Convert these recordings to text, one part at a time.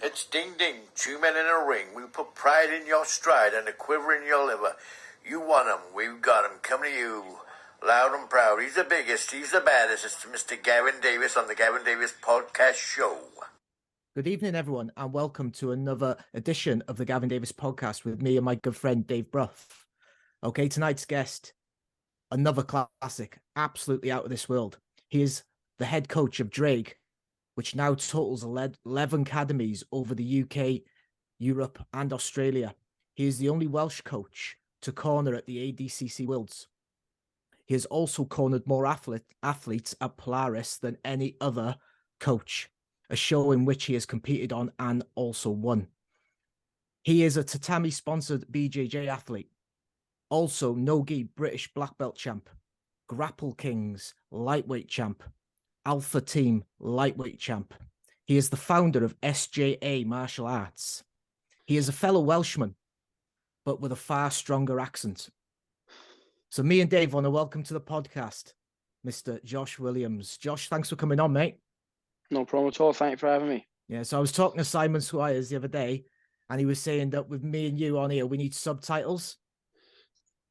It's ding ding, two men in a ring. We put pride in your stride and a quiver in your liver. You want 'em, we've got 'em, coming to you. Loud and proud, he's the biggest, he's the baddest. It's Mr. Gavin Davis on the Gavin Davis Podcast Show. Good evening, everyone, and welcome to another edition of the Gavin Davis Podcast with me and my good friend, Dave Brough. Okay, tonight's guest, another classic, absolutely out of this world. He is the head coach of Drake, which now totals 11 academies over the UK, Europe, and Australia. He is the only Welsh coach to corner at the ADCC Worlds. He has also cornered more athletes at Polaris than any other coach, a show in which he has competed on and also won. He is a tatami-sponsored BJJ athlete, also no-gi British black belt champ, Grapple Kings lightweight champ, Alpha Team lightweight champ. He is the founder of SJA Martial Arts. He is a fellow Welshman, but with a far stronger accent. So me and Dave want to welcome to the podcast, Mr. Josh Williams. Josh, thanks for coming on, mate. No problem at all. Thank you for having me. Yeah, so I was talking to Simon Squires the other day, and he was saying that with me and you on here, we need subtitles.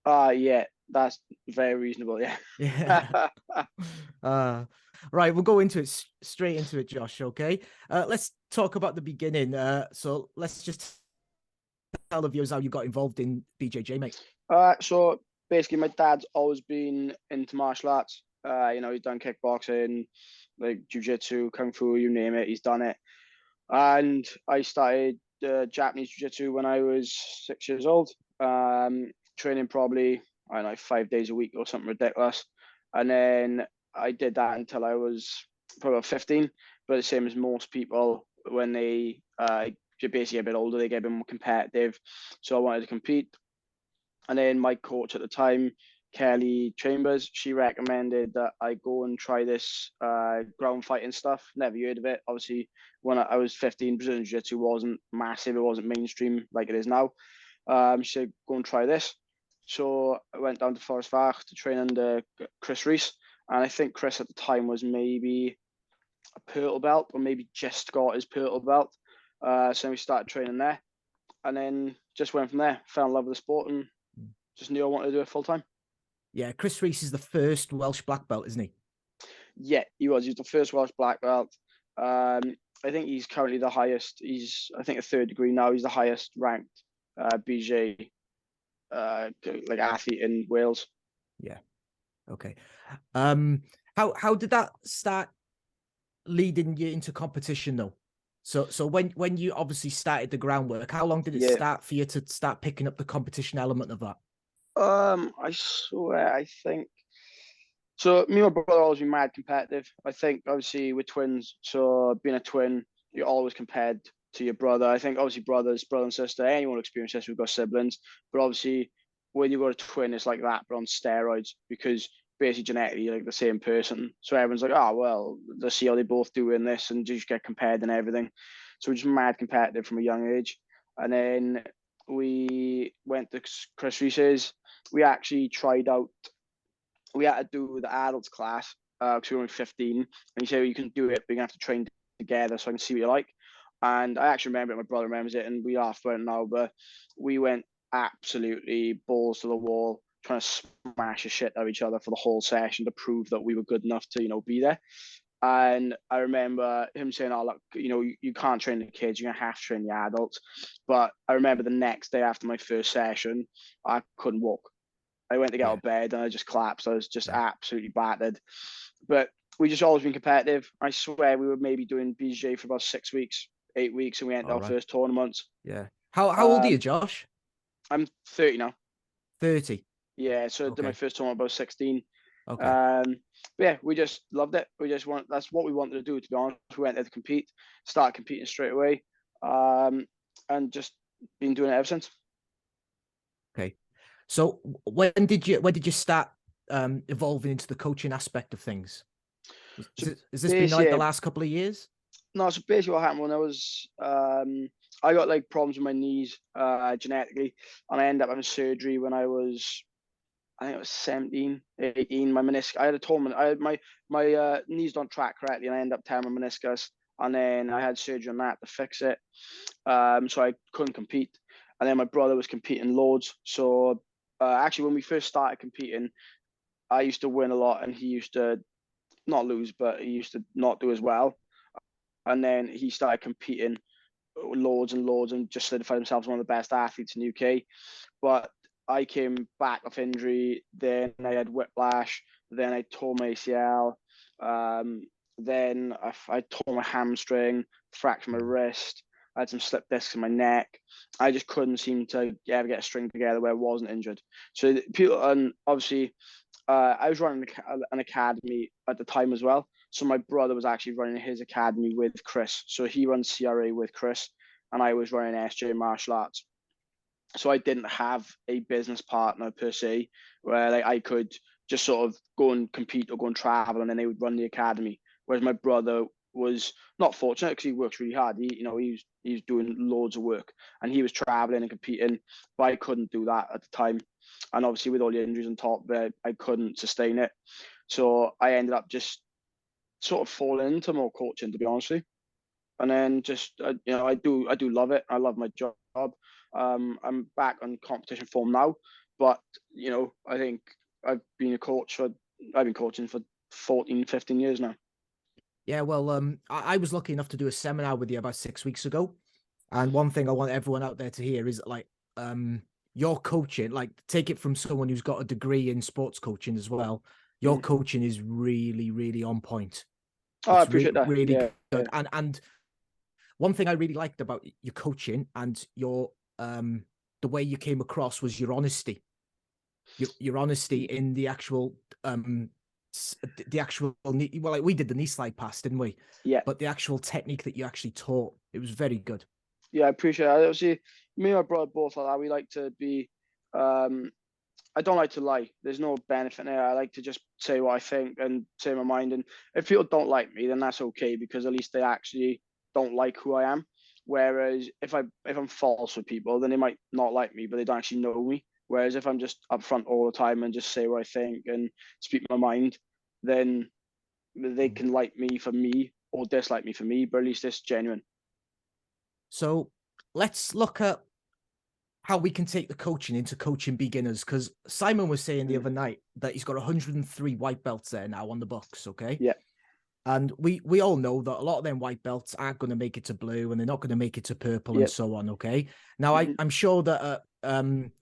Yeah, that's very reasonable. Yeah. Yeah. Right, we'll go into it straight into it, Josh. Okay. Let's talk about the beginning. So let's just tell the viewers how you got involved in BJJ, mate. So basically, my dad's always been into martial arts. He's done kickboxing, like jiu-jitsu, kung fu, you name it, he's done it. And I started Japanese jiu-jitsu when I was 6 years old. Training probably, I don't know, 5 days a week or something ridiculous. And then I did that until I was probably about 15. But the same as most people, when they get basically a bit older, they get a bit more competitive. So I wanted to compete. And then my coach at the time, Kelly Chambers, she recommended that I go and try this ground fighting stuff. Never heard of it. Obviously, when I was 15, Brazilian Jiu-Jitsu wasn't massive. It wasn't mainstream like it is now. She said, go and try this. So I went down to Forest Fach to train under Chris Reese. And I think Chris at the time was maybe a purple belt or maybe just got his purple belt. So we started training there. And then just went from there, fell in love with the sport and just knew I wanted to do it full time. Yeah, Chris Reese is the first Welsh black belt, isn't he? Yeah, he was. He's the first Welsh black belt. I think he's currently the highest. He's, I think, a third degree now. He's the highest ranked BJ like athlete in Wales. Yeah. Okay. How did that start leading you into competition though? So when you obviously started the groundwork, how long did it start for you to start picking up the competition element of that? I swear, I think. So me and my brother always been mad competitive. I think obviously we're twins, so being a twin, you're always compared to your brother. I think obviously brother and sister, anyone experience this, we've got siblings. But obviously when you've got a twin, it's like that, but on steroids, because basically genetically you're like the same person. So everyone's like, oh well, let's see how they both do in this, and just get compared and everything. So we're just mad competitive from a young age. And then we went to Chris Reese's. We actually tried out. We had to do the adults class because we were only 15, and he said, well, you can do it, but you're gonna have to train together so I can see what you like. And I actually remember it, my brother remembers it, and we laughed about it now, but we went absolutely balls to the wall, trying to smash the shit out of each other for the whole session to prove that we were good enough to, be there. And I remember him saying, oh, look, you can't train the kids, you're gonna have to train the adults. But I remember the next day after my first session, I couldn't walk. I went to get out of bed and I just collapsed. I was just absolutely battered. But we just always been competitive. I swear we were maybe doing BJJ for about 6 weeks, 8 weeks, and we entered our first tournaments. Yeah. How old are you, Josh? I'm 30 now. 30. Yeah, so I did my first tournament about 16. Okay. Yeah, we just loved it. That's what we wanted to do, to be honest. We went there to compete, start competing straight away, and just been doing it ever since. Okay. So when did you start evolving into the coaching aspect of things? Has this been like the last couple of years? No, so basically what happened when I was, I got like problems with my knees genetically, and I ended up having surgery when I was, I think it was 17, 18. My meniscus, I had a torn, my knees don't track correctly, and I ended up tearing my meniscus. and then I had surgery on that to fix it. So I couldn't compete. And then my brother was competing loads. So actually, when we first started competing, I used to win a lot, and he used to not lose, but he used to not do as well. And then he started competing loads and loads and just solidified himself as one of the best athletes in the UK. But I came back off injury, then I had whiplash, then I tore my ACL, then I tore my hamstring, fractured my wrist, I had some slip discs in my neck. I just couldn't seem to ever get a string together where I wasn't injured. So people, and obviously, I was running an academy at the time as well. So my brother was actually running his academy with Chris. So he runs CRA with Chris, and I was running SJ Martial Arts. So I didn't have a business partner per se, where like I could just sort of go and compete or go and travel, and then they would run the academy. Whereas my brother was not fortunate because he works really hard. He was doing loads of work, and he was traveling and competing, but I couldn't do that at the time. And obviously with all the injuries on top, I couldn't sustain it. So I ended up just sort of falling into more coaching, to be honest with you. And then just I do love it. I love my job. I'm back on competition form now, but I think I've been coaching for 14, 15 years now. Yeah, well, I was lucky enough to do a seminar with you about 6 weeks ago, and one thing I want everyone out there to hear is like, your coaching, like take it from someone who's got a degree in sports coaching as well. Your coaching is really, really on point. Oh, I appreciate that. Really Yeah, good. Yeah. And one thing I really liked about your coaching and your the way you came across was your honesty. Your honesty in the actual well, like we did the knee slide pass, didn't we? Yeah. But the actual technique that you actually taught, it was very good. Yeah, I appreciate it. Obviously, me and my brother both like that. We like to be. I don't like to lie. There's no benefit there. I like to just say what I think and say my mind. And if people don't like me, then that's okay, because at least they actually don't like who I am. Whereas if I'm false with people, then they might not like me, but they don't actually know me. Whereas if I'm just upfront all the time and just say what I think and speak my mind, then they can like me for me or dislike me for me, but at least it's genuine. So let's look at how we can take the coaching into coaching beginners, because Simon was saying the other night that he's got 103 white belts there now on the books. Okay. Yeah. And we all know that a lot of them white belts aren't going to make it to blue, and they're not going to make it to purple, and so on. Okay. Now I'm sure that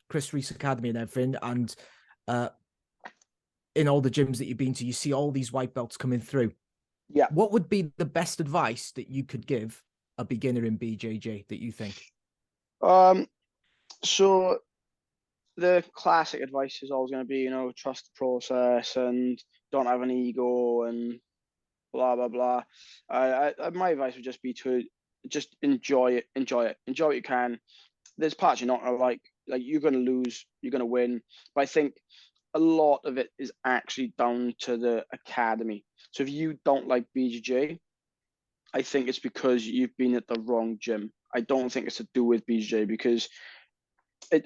Chris Reese Academy and everything, and in all the gyms that you've been to, you see all these white belts coming through. Yeah. What would be the best advice that you could give a beginner in BJJ that you think? So the classic advice is always going to be, trust the process and don't have an ego and blah blah blah. My advice would just be to just enjoy it, enjoy what you can. There's parts you're not gonna like you're gonna lose, you're gonna win, but I think a lot of it is actually down to the academy. So if you don't like BJJ, I think it's because you've been at the wrong gym. I don't think it's to do with BJJ, because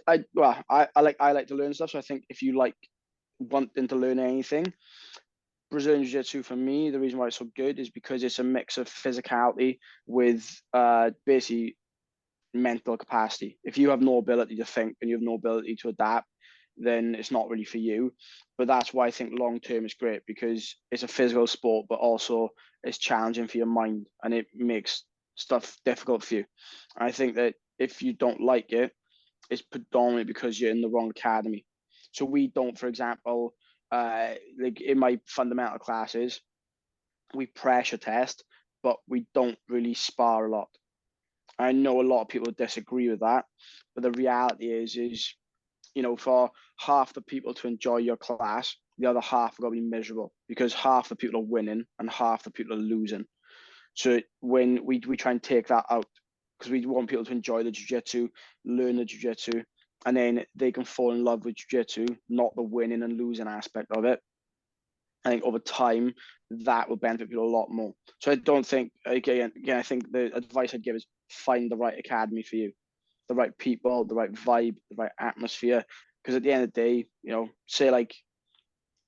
I like to learn stuff. So I think if you like wanting to learn anything, Brazilian Jiu-Jitsu for me, the reason why it's so good is because it's a mix of physicality with basically mental capacity. If you have no ability to think and you have no ability to adapt, then it's not really for you. But that's why I think long term is great, because it's a physical sport, but also it's challenging for your mind, and it makes stuff difficult for you. I think that if you don't like it, it's predominantly because you're in the wrong academy. So we don't, for example, like in my fundamental classes, we pressure test, but we don't really spar a lot. I know a lot of people disagree with that, but the reality is, for half the people to enjoy your class, the other half are going to be miserable, because half the people are winning and half the people are losing. So when we try and take that out, because we want people to enjoy the jiu-jitsu, learn the jiu-jitsu, and then they can fall in love with jiu-jitsu, not the winning and losing aspect of it. I think over time that will benefit people a lot more. So I don't think, again, I think the advice I'd give is find the right academy for you, the right people, the right vibe, the right atmosphere. Because at the end of the day, say like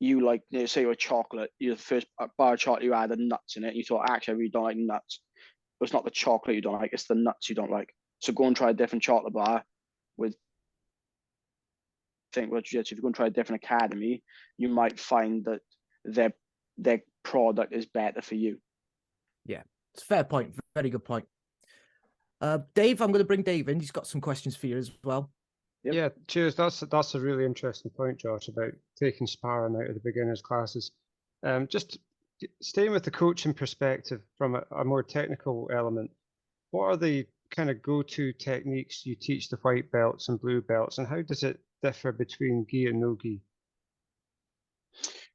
say you're a chocolate, you're the first bar of chocolate you had nuts in it, and you thought, actually, I really don't like nuts. it's not the chocolate you don't like, it's the nuts you don't like. So go and try a different chocolate bar with, think about jiu-jitsu. If you go and try a different academy, you might find that their product is better for you. Yeah, it's a fair point. Very good point. Dave, I'm going to bring Dave in. He's got some questions for you as well. Yep. Yeah, cheers. That's a really interesting point, Josh, about taking sparring out of the beginners classes. Just staying with the coaching perspective from a more technical element, what are the kind of go-to techniques you teach the white belts and blue belts, and how does it differ between gi and no gi?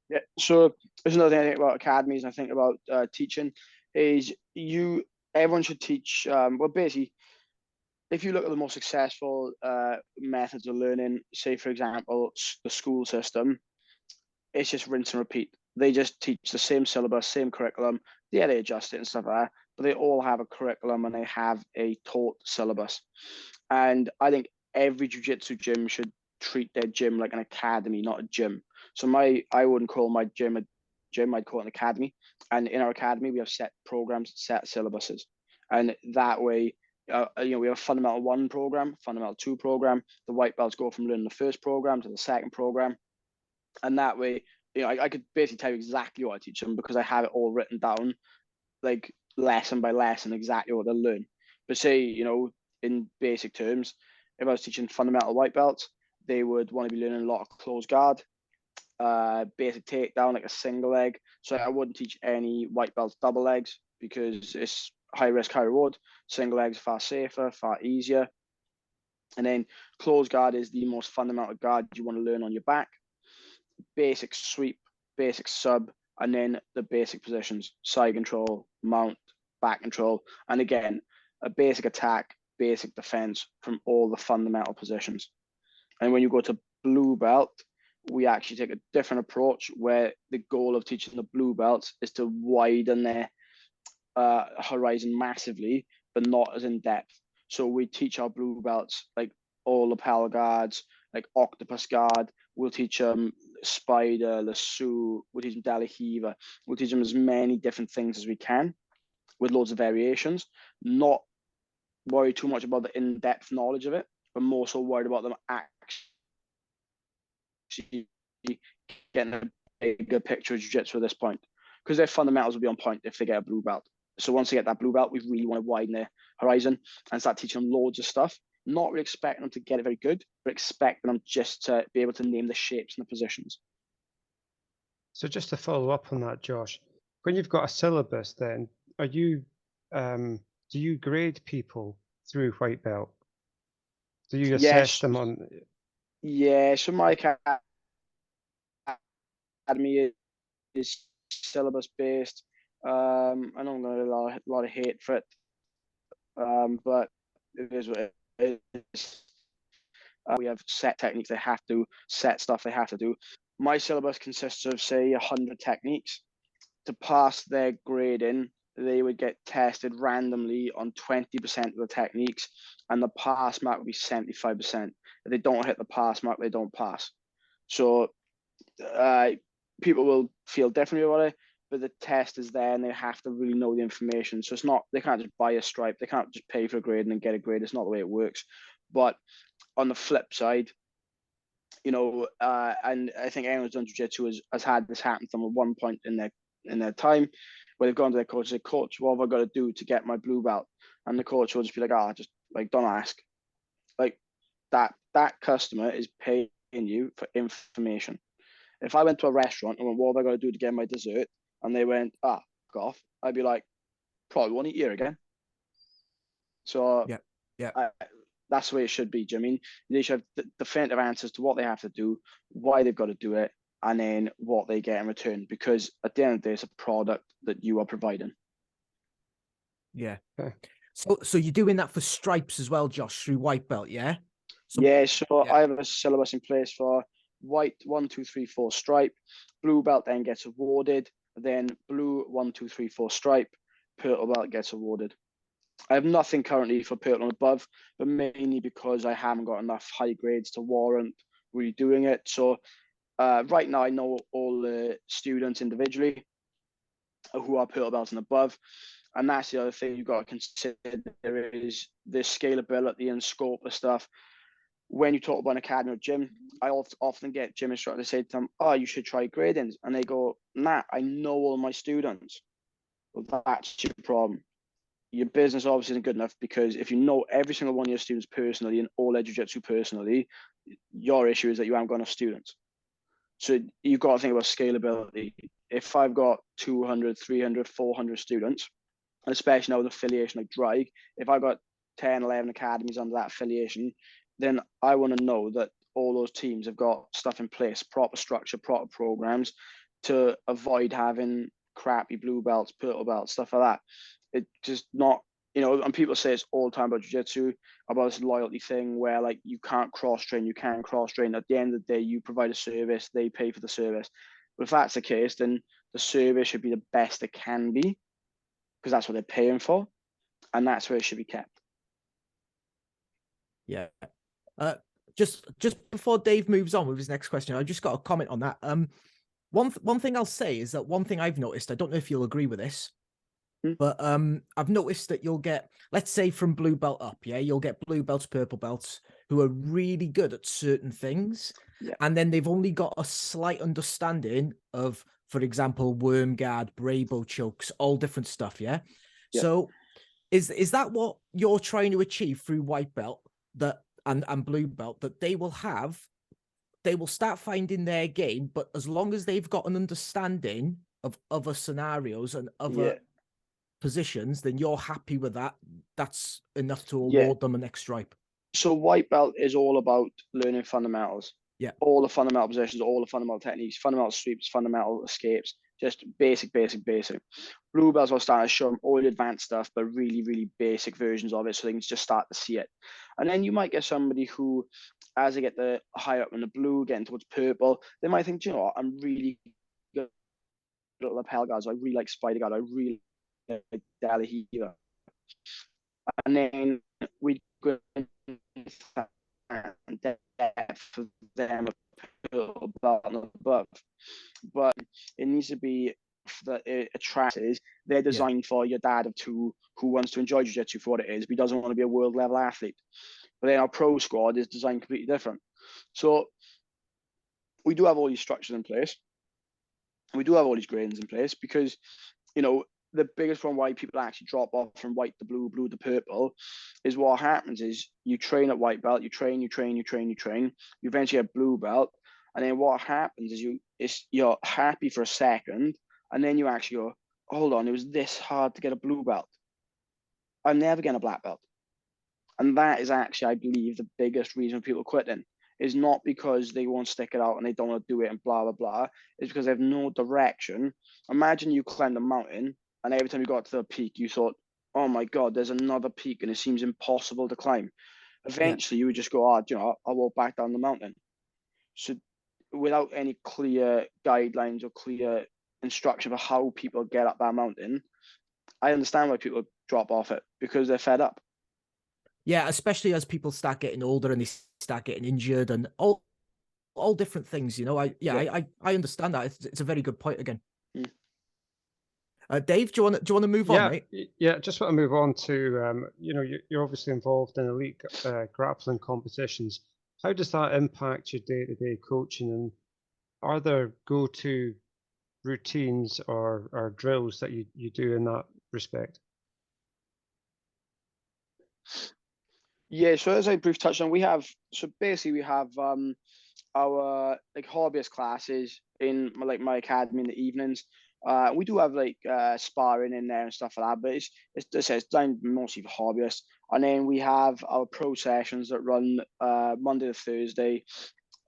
Yeah, so there's another thing I think about academies and I think about teaching is everyone should teach, well, basically, if you look at the most successful methods of learning, say, for example, the school system, it's just rinse and repeat. They just teach the same syllabus, same curriculum. Yeah, they adjust it and stuff like that, but they all have a curriculum and they have a taught syllabus. And I think every jiu-jitsu gym should treat their gym like an academy, not a gym. So I wouldn't call my gym a gym, I'd call it an academy. And in our academy, we have set programs, set syllabuses. And that way, we have a fundamental 1 program, fundamental 2 program. The white belts go from learning the first program to the second program. And that way, I could basically tell you exactly what I teach them because I have it all written down, like lesson by lesson, exactly what they'll learn. But say, in basic terms, if I was teaching fundamental white belts, they would want to be learning a lot of close guard, basic takedown, like a single leg. So I wouldn't teach any white belts double legs because it's high risk, high reward. Single legs far safer, far easier. And then close guard is the most fundamental guard you want to learn on your back. Basic sweep, basic sub, and then the basic positions: side control, mount, back control, and again, a basic attack, basic defense from all the fundamental positions. And when you go to blue belt, we actually take a different approach where the goal of teaching the blue belts is to widen their horizon massively, but not as in depth. So we teach our blue belts like all lapel guards, like octopus guard. We'll teach them spider, lasso. We'll teach them De La Riva. We'll teach them as many different things as we can with loads of variations. Not worry too much about the in-depth knowledge of it, but more so worried about them actually getting a bigger picture of jiu-jitsu at this point, because their fundamentals will be on point if they get a blue belt. So once they get that blue belt, we really want to widen their horizon and start teaching them loads of stuff. Not really expecting them to get it very good, but expecting them just to be able to name the shapes and the positions. So just to follow up on that, Josh, when you've got a syllabus, then are you do you grade people through white belt? Do you assess them on? Yeah, so my academy is syllabus based. I know I'm going to get a lot of hate for it, but it is what it is. We have set techniques they have to, set stuff they have to do. My syllabus consists of, say, 100 techniques. To pass their grading, they would get tested randomly on 20% of the techniques, and the pass mark would be 75%. If they don't hit the pass mark, they don't pass. So people will feel differently about it, but the test is there and they have to really know the information. So it's not, they can't just buy a stripe, they can't just pay for a grade and then get a grade. It's not the way it works. But on the flip side, and I think anyone who's done jiu-jitsu has had this happen to them at one point in their time, where they've gone to their coach and said, "Coach, what have I got to do to get my blue belt?" And the coach will just be like, just like, don't ask. Like that customer is paying you for information. If I went to a restaurant and went, "What have I got to do to get my dessert?" and they went, "Fuck off," I'd be like, "Probably won't eat here again." So yeah. That's the way it should be. Do you know what I mean? They should have definitive answers to what they have to do, why they've got to do it, and then what they get in return. Because at the end of the day, it's a product that you are providing. Yeah. Okay. So you're doing that for stripes as well, Josh, through white belt, yeah? I have a syllabus in place for white 1, 2, 3, 4 stripe. Blue belt then gets awarded. Then blue 1, 2, 3, 4 stripe. Purple belt gets awarded. I have nothing currently for purple and above, but mainly because I haven't got enough high grades to warrant really doing it. So right now I know all the students individually who are purple belts and above. And that's the other thing you've got to consider is the scalability and scope of stuff. When you talk about an academy or gym, I often get gym instructors say to them, "Oh, you should try gradings," and they go, "Nah, I know all my students." Well, that's your problem. Your business obviously isn't good enough, because if you know every single one of your students personally and all their jiu-jitsu personally, your issue is that you haven't got enough students. So you've got to think about scalability. If I've got 200, 300, 400 students, and especially now with affiliation like Drag, if I've got 10, 11 academies under that affiliation, then I want to know that all those teams have got stuff in place, proper structure, proper programs, to avoid having crappy blue belts, purple belts, stuff like that. It just not, and people say it's all the time about jiu-jitsu, about this loyalty thing where like you can't cross-train, you can cross-train. At the end of the day, you provide a service, they pay for the service. But if that's the case, then the service should be the best it can be, because that's what they're paying for, and that's where it should be kept. Yeah. Just before Dave moves on with his next question, I just got a comment on that. One thing I'll say is that one thing I've noticed, I don't know if you'll agree with this, but I've noticed that you'll get, let's say from blue belt up, you'll get blue belts, purple belts who are really good at certain things, and then they've only got a slight understanding of, for example, worm guard, Brabo chokes, all different stuff. So is that what you're trying to achieve through white belt and blue belt, that they will start finding their game, but as long as they've got an understanding of other scenarios and other positions, then you're happy with that? That's enough to award them a next stripe. So white belt is all about learning fundamentals. All the fundamental positions, all the fundamental techniques, fundamental sweeps, fundamental escapes, just basic. Blue belts are starting to show them all the advanced stuff, but really, really basic versions of it, so they can just start to see it. And then you might get somebody who, as they get the higher up in the blue, getting towards purple, they might think, you know what, I'm really good at lapel guards, I really like spider guard, I really like Delahiva. And then we go depth of them above, but it needs to be that it attracts. They're designed for your dad of two who wants to enjoy jiu-jitsu for what it is, but he doesn't want to be a world level athlete. But then our pro squad is designed completely different. So we do have all these structures in place. We do have all these gradings in place, because the biggest problem why people actually drop off from white to blue, blue to purple, is what happens is you train at white belt, you train, you eventually have blue belt, and then what happens is you're happy for a second, and then you actually go, hold on, it was this hard to get a blue belt. I'm never getting a black belt. And that is actually, I believe, the biggest reason people quitting, is not because they won't stick it out and they don't want to do it and blah, blah, blah. It's because they have no direction. Imagine you climbed a mountain, and every time you got to the peak, you thought, oh my God, there's another peak and it seems impossible to climb. Eventually, you would just go, I'll walk back down the mountain. So without any clear guidelines or clear instruction for how people get up that mountain, I understand why people drop off it, because they're fed up. Yeah, especially as people start getting older and they start getting injured and all different things, I understand that. It's a very good point again. Dave, do you want to move on, mate? Yeah, just want to move on to you're obviously involved in elite grappling competitions. How does that impact your day-to-day coaching, and are there go-to routines or drills that you do in that respect? Yeah, so as I briefly touched on, we have our like hobbyist classes in my academy in the evenings. We do have sparring in there and stuff like that, but it's designed mostly for hobbyists. And then we have our pro sessions that run Monday to Thursday,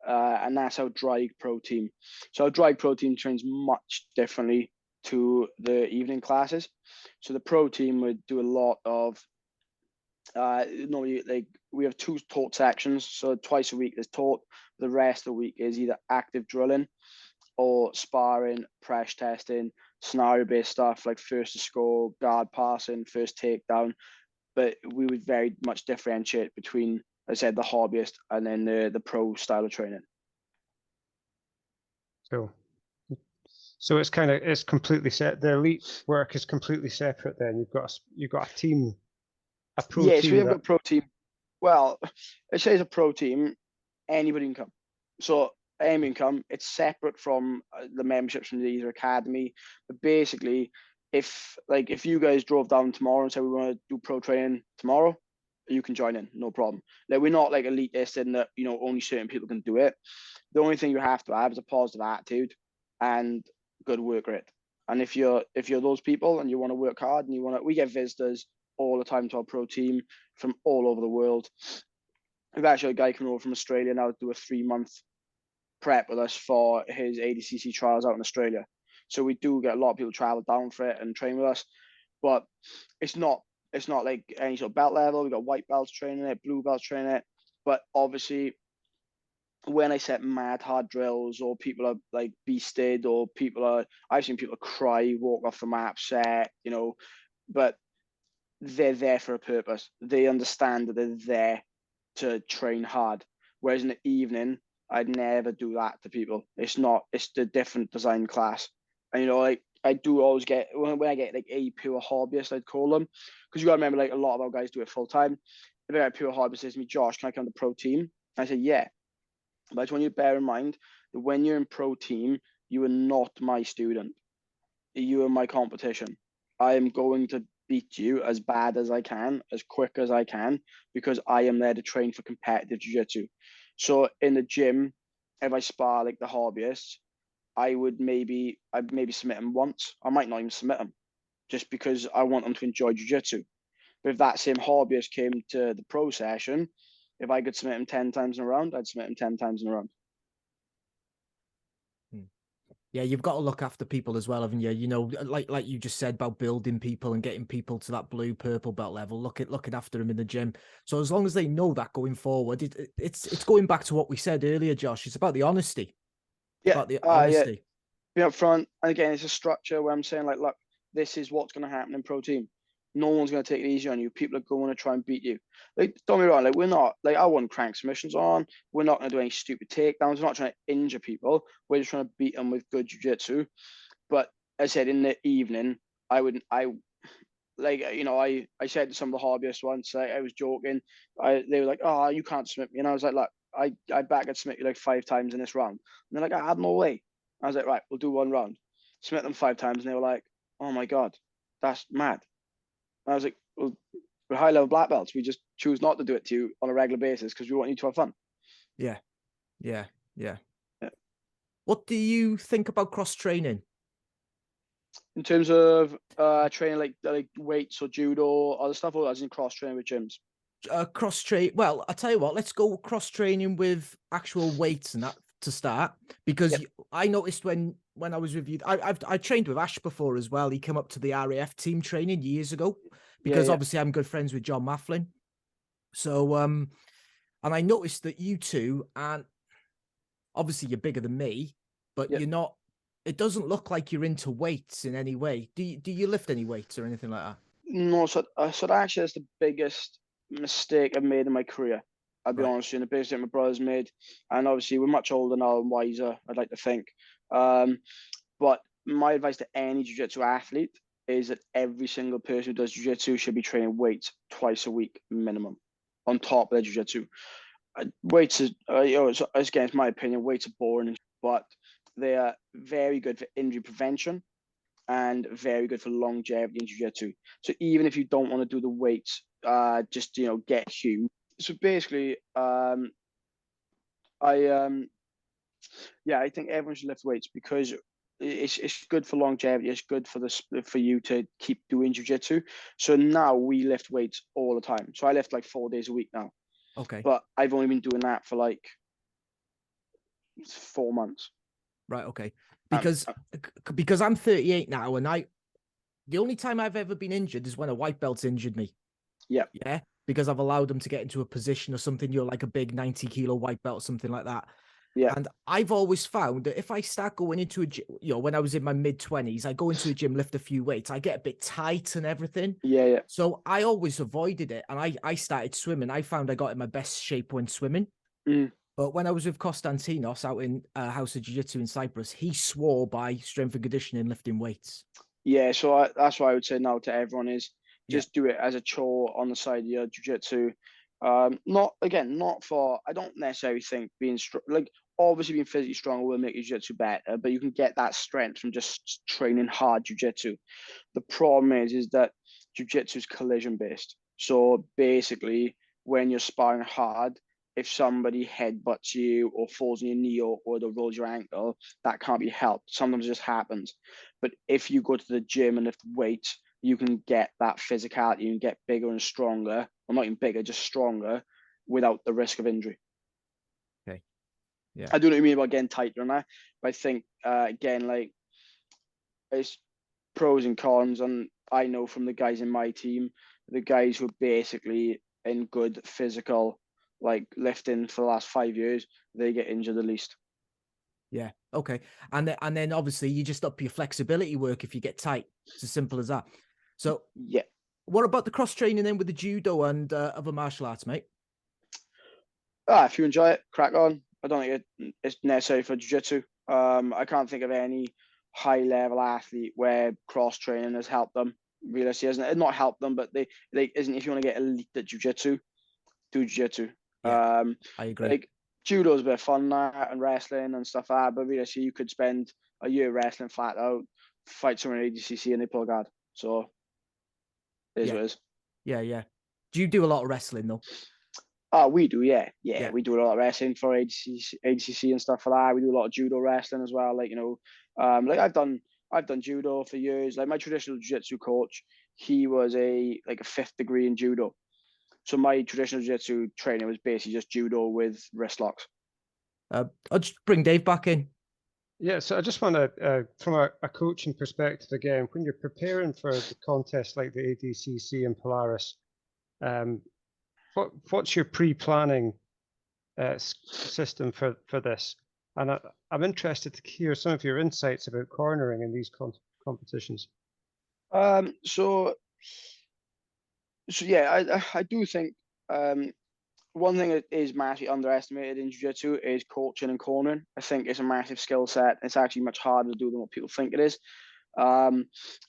and that's our Drag Pro team. So our Drag Pro team trains much differently to the evening classes. So the pro team would do a lot of normally we have 2 taught sections, so twice a week there's taught. The rest of the week is either active drilling or sparring, pressure testing, scenario based stuff like first to score, guard passing, first takedown. But we would very much differentiate between, as I said, the hobbyist and then the pro style of training. Cool. So it's completely set. The elite work is completely separate. Then you've got a team, a pro Yes, team we have that. got a pro team. Well, it says a pro team, anybody can come. So anybody can come. It's separate from the memberships from the either academy. But basically, if you guys drove down tomorrow and said we want to do pro training tomorrow, you can join in, no problem. Like, we're not like elitist in that, you know, only certain people can do it. The only thing you have to have is a positive attitude and good work rate. And if you're those people and you want to work hard and we get visitors all the time to our pro team from all over the world. We've actually got a guy coming over from Australia now to do a 3-month prep with us for his ADCC trials out in Australia. So we do get a lot of people travel down for it and train with us, but it's not like any sort of belt level. We've got white belts training it, blue belts training it, but obviously when I set mad hard drills or people are like beasted or I've seen people cry, walk off the mat set, you know, but they're there for a purpose. They understand that they're there to train hard. Whereas in the evening, I'd never do that to people. It's the different design class. And, you know, like, I do always get, when I get like a pure hobbyist, I'd call them, because you got to remember, like, a lot of our guys do it full time. If a pure hobbyist says to me, Josh, can I come to pro team? I say, yeah. But I just want you to bear in mind that when you're in pro team, you are not my student. You are my competition. I am going to beat you as bad as I can, as quick as I can, because I am there to train for competitive jiu-jitsu. So in the gym, if I spar like the hobbyists, I'd maybe submit them once. I might not even submit them, just because I want them to enjoy jiu-jitsu. But if that same hobbyist came to the pro session, if I could submit him 10 times in a round, I'd submit him 10 times in a round. Yeah, you've got to look after people as well, haven't you? You know, like you just said about building people and getting people to that blue, purple belt level, looking after them in the gym. So as long as they know that going forward, it's going back to what we said earlier, Josh. It's about the honesty. Yeah, about the honesty. Be up front. And again, it's a structure where I'm saying, like, look, this is what's going to happen in pro team. No one's going to take it easy on you. People are going to try and beat you. Like, don't be wrong. Like, we're not, like, I wouldn't crank submissions on. We're not going to do any stupid takedowns. We're not trying to injure people. We're just trying to beat them with good jiu-jitsu. But as I said, in the evening, I like, you know, I said to some of the hobbyists once, I was joking. They were like, oh, you can't submit me. And I was like, look, I bet I could submit you like 5 times in this round. And they're like, I had no way. I was like, right, we'll do 1 round. Submit them 5 times. And they were like, oh my God, that's mad. And I was like, well, we're high level black belts. We just choose not to do it to you on a regular basis because we want you to have fun. Yeah. What do you think about cross training? In terms of training like weights or judo or other stuff, or as in cross training with gyms? Cross train. Well, I'll tell you what, let's go cross training with actual weights and that to start, because I noticed when I was with you, I trained with Ash before as well. He came up to the RAF team training years ago, because obviously I'm good friends with John Mafflin. So, and I noticed that you two, and obviously you're bigger than me, but you're not, it doesn't look like you're into weights in any way. Do you lift any weights or anything like that? No, so actually that's the biggest mistake I've made in my career. I'll be honest with you, the biggest mistake my brother's made. And obviously we're much older now and wiser, I'd like to think. But my advice to any jiu-jitsu athlete is that every single person who does jiu-jitsu should be training weights twice a week minimum on top of their jiu-jitsu. Weights is, again, it's my opinion, weights are boring, but they are very good for injury prevention and very good for longevity in jiu-jitsu. So even if you don't want to do the weights, just, you know, get huge. So basically, I think everyone should lift weights because it's good for longevity. It's good for you to keep doing jiu-jitsu. So now we lift weights all the time. So I lift like 4 days a week now. Okay. But I've only been doing that for like 4 months. Right. Okay. Because I'm 38 now, and the only time I've ever been injured is when a white belt's injured me. Yeah. Yeah. Because I've allowed them to get into a position or something. You're like a big 90-kilo white belt, something like that. Yeah. And I've always found that if I start going into a gym, you know, when I was in my mid-20s, I go into a gym, lift a few weights, I get a bit tight and everything. Yeah. So I always avoided it. And I started swimming. I found I got in my best shape when swimming. But when I was with Konstantinos out in House of Jiu-Jitsu in Cyprus, he swore by strength and conditioning, lifting weights. Yeah, so that's what I would say now to everyone is Yeah. just do it as a chore on the side of your jiu-jitsu. Not for, I don't necessarily think being like obviously being physically stronger will make your jiu-jitsu better, but you can get that strength from just training hard jiu-jitsu. The problem is that jiu-jitsu is collision based. So basically, when you're sparring hard, if somebody headbutts you or falls on your knee or they rolls your ankle, that can't be helped. Sometimes it just happens. But if you go to the gym and lift weights, you can get that physicality, you can get bigger and stronger, or not even bigger, just stronger without the risk of injury. Okay. Yeah. I don't know what you mean about getting tighter on that, but I think again, like it's pros and cons, and I know from the guys in my team, the guys who are basically in good physical, like lifting for the last 5 years, they get injured the least. Yeah. Okay. And then obviously you just up your flexibility work if you get tight. It's as simple as that. So yeah. What about the cross training then with the judo and other martial arts, mate? If you enjoy it, crack on. I don't think it's necessary for jiu-jitsu. I can't think of any high level athlete where cross training has helped them. Realistically, hasn't it? Not helped them, but they isn't. If you want to get elite at jiu-jitsu, do jiu-jitsu. Yeah, I agree. Like judo's a bit of fun now and wrestling and stuff like that, but realistically, you could spend a year wrestling flat out, fight someone in ADCC and they pull a guard. So it is what it is. Yeah. Do you do a lot of wrestling though? We do, yeah. We do a lot of wrestling for ADCC and stuff like that. We do a lot of judo wrestling as well. Like, like I've done judo for years. Like my traditional jiu-jitsu coach, he was a 5th degree in judo. So my traditional jiu-jitsu training was basically just judo with wrist locks. I'll just bring Dave back in. Yeah, so I just want to, from a coaching perspective again, when you're preparing for the contest like the ADCC and Polaris, what's your pre-planning system for this? And I'm interested to hear some of your insights about cornering in these competitions. So yeah, I do think one thing that is massively underestimated in jiu-jitsu is coaching and cornering. I think it's a massive skill set. It's actually much harder to do than what people think it is.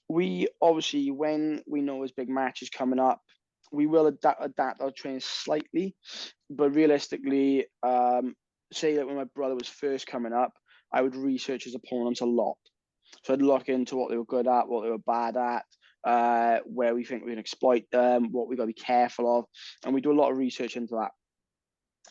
We obviously, when we know there's big matches coming up, we will adapt our training slightly, but realistically, say that when my brother was first coming up, I would research his opponents a lot. So I'd look into what they were good at, what they were bad at, where we think we can exploit them, what we got to be careful of, and we do a lot of research into that.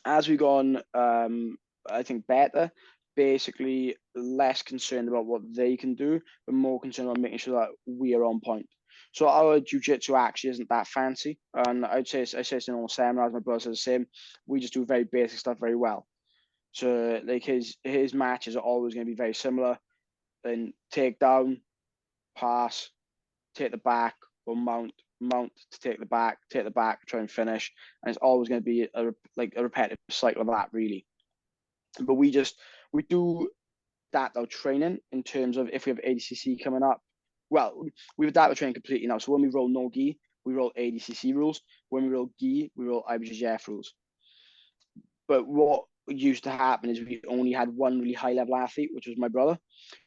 As we go on, I think better, basically less concerned about what they can do, but more concerned about making sure that we are on point. So our jiu-jitsu actually isn't that fancy, and I say this in all seminars. My brother says the same. We just do very basic stuff very well. So like his matches are always going to be very similar. Then take down, pass, take the back, or mount to take the back, try and finish, and it's always going to be a repetitive cycle of that, really. But we do that our training in terms of if we have ADCC coming up. Well, we've adapted training completely now. So when we roll no gi, we roll ADCC rules. When we roll gi, we roll IBJJF rules. But what used to happen is we only had one really high level athlete, which was my brother.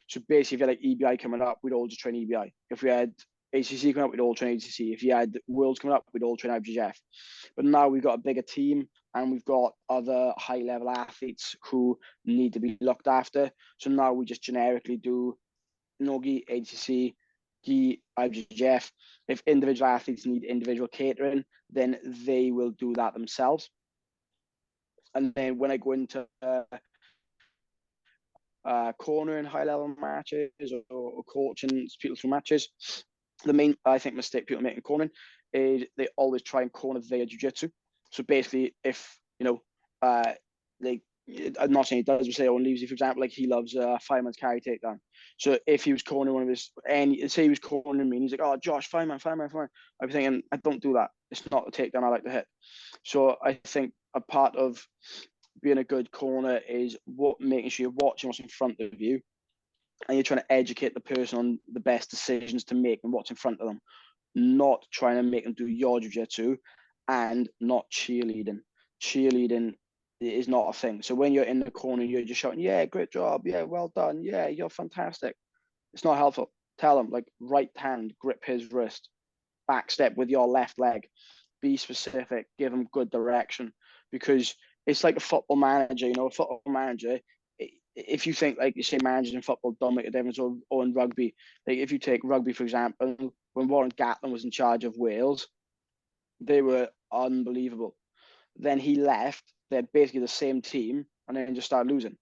So basically, if you had like EBI coming up, we'd all just train EBI. If we had ACC coming up, we'd all train ACC. If you had Worlds coming up, we'd all train IBJJF. But now we've got a bigger team and we've got other high level athletes who need to be looked after. So now we just generically do no-gi, ACC, gi, IBJJF. If individual athletes need individual catering, then they will do that themselves. And then when I go into cornering high level matches or coaching people through matches, the main, I think, mistake people make in cornering is they always try and corner via jiu-jitsu. So basically, if I'm not saying he does, but say Owen Leavesy, for example, like he loves fireman's carry takedown. So if he was cornering one of his, say he was cornering me and he's like, oh, Josh, fireman. I'd be thinking, I don't do that. It's not the takedown I like to hit. So I think a part of being a good corner is making sure you're watching what's in front of you and you're trying to educate the person on the best decisions to make and what's in front of them, not trying to make them do your jiu-jitsu and not cheerleading. Cheerleading is not a thing. So when you're in the corner, you're just shouting, yeah, great job. Yeah, well done. Yeah, you're fantastic. It's not helpful. Tell him, like, right hand, grip his wrist, back step with your left leg. Be specific, give him good direction, because it's like a football manager. A football manager, if you think, like, you say, managers in football don't make a difference, or in rugby, like if you take rugby, for example, when Warren Gatland was in charge of Wales, they were unbelievable. Then he left, they're basically the same team, and then just started losing.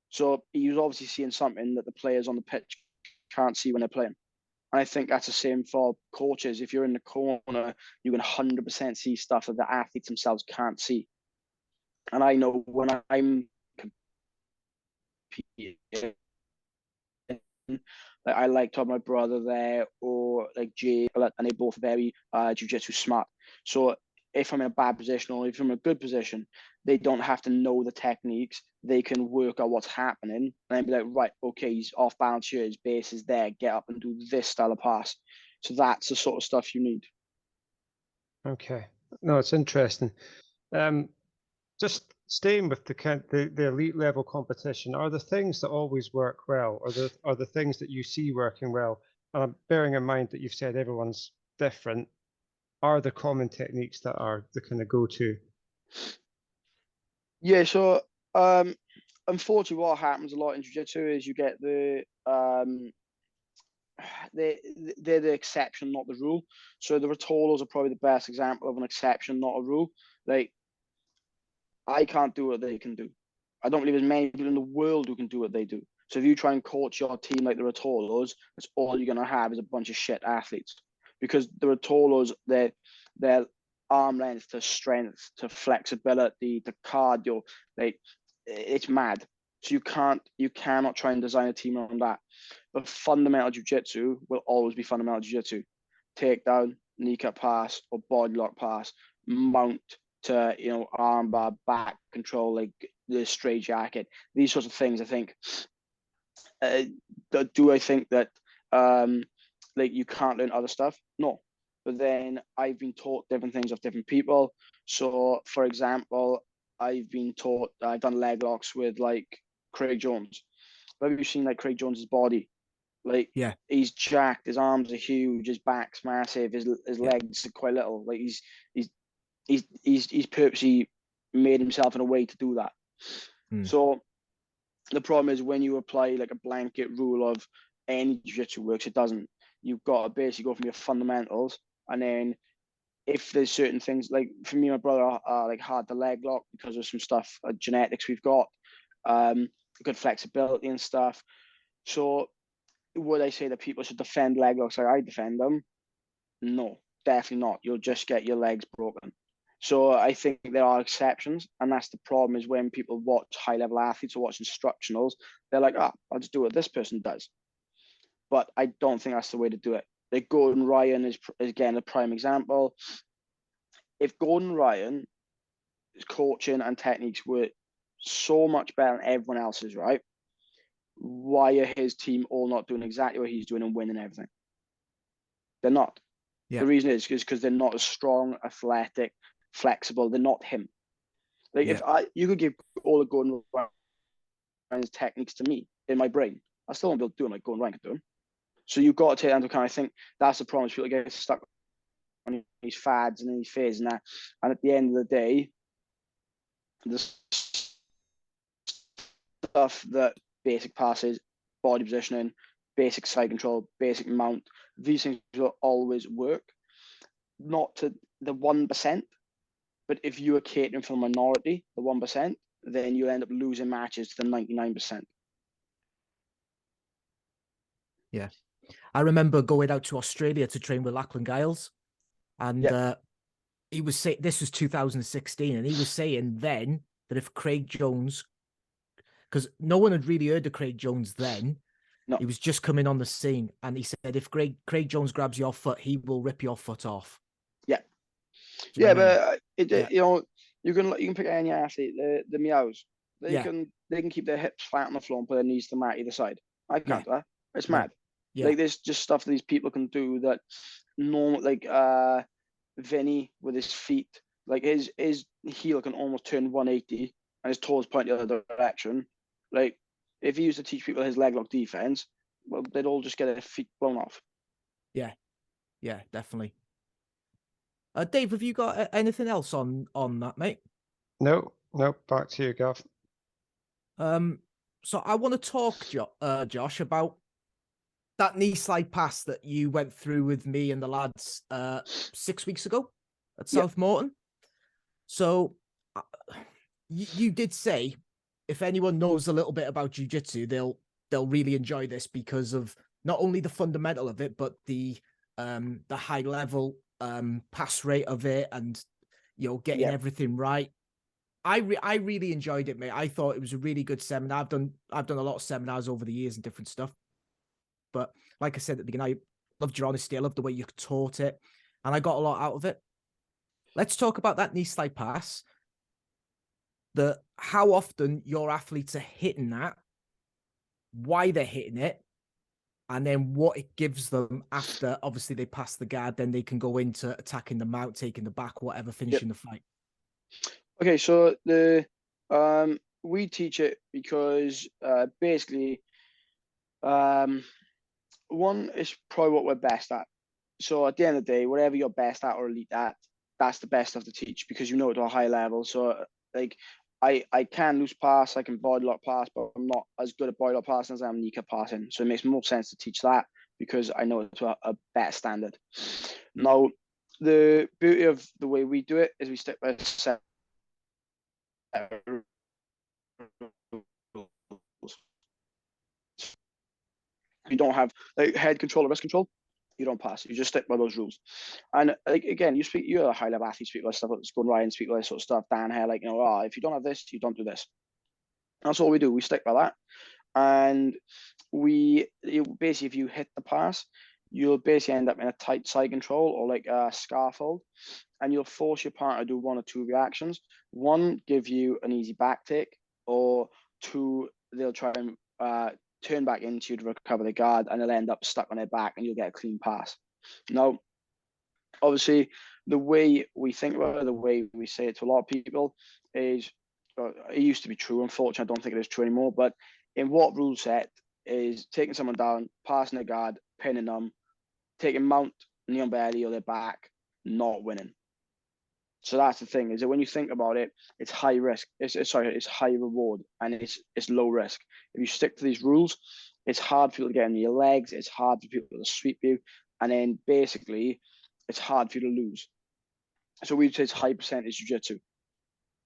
So he was obviously seeing something that the players on the pitch can't see when they're playing. And I think that's the same for coaches. If you're in the corner, you can 100% see stuff that the athletes themselves can't see. And I know when I'm competing, like, I like to have my brother there, or like Jay, and they both very jiu-jitsu smart. So if I'm in a bad position or if I'm in a good position, they don't have to know the techniques. They can work out what's happening and be like, right, okay, he's off balance here, his base is there, get up and do this style of pass. So that's the sort of stuff you need. Okay. No, it's interesting. Just staying with the elite level competition, are the things that always work well, or are the things that you see working well? Bearing in mind that you've said everyone's different, are the common techniques that are the kind of go-to? Yeah, so unfortunately what happens a lot in jiu-jitsu is you get they're the exception, not the rule. So the Rotolos are probably the best example of an exception, not a rule. Like, I can't do what they can do. I don't believe there's many people in the world who can do what they do. So if you try and coach your team like the Rotolos, that's all you're gonna have is a bunch of shit athletes. Because the Rotolos, their arm length to strength to flexibility to cardio, like, it's mad. So you cannot try and design a team around that. But fundamental jiu-jitsu will always be fundamental jiu-jitsu. Takedown, kneecap pass, or body lock pass, mount to, armbar, back control, like the straight jacket, these sorts of things. I think, do I think that like you can't learn other stuff? No. But then I've been taught different things of different people. So for example, I've done leg locks with like Craig Jones. But have you seen like Craig Jones's body? Like, Yeah. he's jacked, his arms are huge, his back's massive, his legs are quite little. Like, he's purposely made himself in a way to do that. So the problem is when you apply like a blanket rule of any jiu-jitsu works, it doesn't. You've got to basically go from your fundamentals, and then if there's certain things, like for me, my brother are like hard to leg lock because of some stuff, genetics we've got, good flexibility and stuff. So would I say that people should defend leg locks like I defend them? No, definitely not. You'll just get your legs broken. So I think there are exceptions, and that's the problem, is when people watch high-level athletes or watch instructionals, they're like, I'll just do what this person does. But I don't think that's the way to do it. Like, Gordon Ryan is again a prime example. If Gordon Ryan's coaching and techniques were so much better than everyone else's, right? Why are his team all not doing exactly what he's doing and winning everything? They're not. Yeah. The reason is because they're not as strong, athletic, flexible. They're not him. Like, if you could give all the Gordon Ryan's techniques to me in my brain, I still won't be able to do them like Gordon Ryan could do them. So you've got to take that into account. I think that's the problem. People get stuck on these fads and these phases and that. And at the end of the day, the stuff that basic passes, body positioning, basic side control, basic mount, these things will always work. Not to the 1%, but if you are catering for the minority, the 1%, then you end up losing matches to the 99%. Yeah. I remember going out to Australia to train with Lachlan Giles, and he was saying, this was 2016, and he was saying then that if Craig Jones, because no one had really heard of Craig Jones then, no, he was just coming on the scene, and he said if Craig Jones grabs your foot, he will rip your foot off. Yeah, yeah, but you can pick any athlete, the meows. They can keep their hips flat on the floor and put their knees to the mat either side. I can't do that. It's mad. Yeah. Like, there's just stuff that these people can do that normal, like Vinny with his feet Like his heel can almost turn 180 and his toes point the other direction. Like if he used to teach people his leg lock defense, well, they'd all just get their feet blown off. Yeah, definitely. Dave, have you got anything else on that, mate? No, back to you, Gav. So I want to talk, Josh, about that knee slide pass that you went through with me and the lads 6 weeks ago at South Morton. So you did say if anyone knows a little bit about jiu-jitsu, they'll really enjoy this because of not only the fundamental of it, but the high level pass rate of it, and getting everything right. I really enjoyed it, mate. I thought it was a really good seminar. I've done a lot of seminars over the years and different stuff, but like I said at the beginning, I loved your honesty. I loved the way you taught it, and I got a lot out of it. Let's talk about that knee slide pass. How often your athletes are hitting that, why they're hitting it, and then what it gives them after. Obviously, they pass the guard, then they can go into attacking the mount, taking the back, whatever, finishing the fight. Okay, so we teach it because basically, one is probably what we're best at. So at the end of the day, whatever you're best at or elite at, that's the best of the teach because you know it to a high level. So like I can loose pass, I can body lock pass, but I'm not as good at body lock passing as I am kneecap passing. So it makes more sense to teach that because I know it to a better standard. Now, the beauty of the way we do it is we stick by a set rules. You don't have like head control or wrist control. You don't pass. You just stick by those rules. And like again, you're a high level athlete, speak about stuff like Gordon Ryan, speak about this sort of stuff, Dan here, like if you don't have this, you don't do this. That's all we do. We stick by that. And basically, if you hit the pass, you'll basically end up in a tight side control or like a scaffold, and you'll force your partner to do one or two reactions. One, give you an easy back take, or two, they'll try and turn back into you to recover the guard, and they'll end up stuck on their back, and you'll get a clean pass. Now, obviously, the way we think about it, the way we say it to a lot of people is, it used to be true. Unfortunately, I don't think it is true anymore. But in what rule set is taking someone down, passing the guard, pinning them, taking mount, knee on belly or their back, not winning. So that's the thing, is that when you think about it, it's high risk. It's high reward, and it's low risk. If you stick to these rules, it's hard for people to get in your legs. It's hard for people to sweep you, and then basically, it's hard for you to lose. So we'd say it's high percentage jiu-jitsu.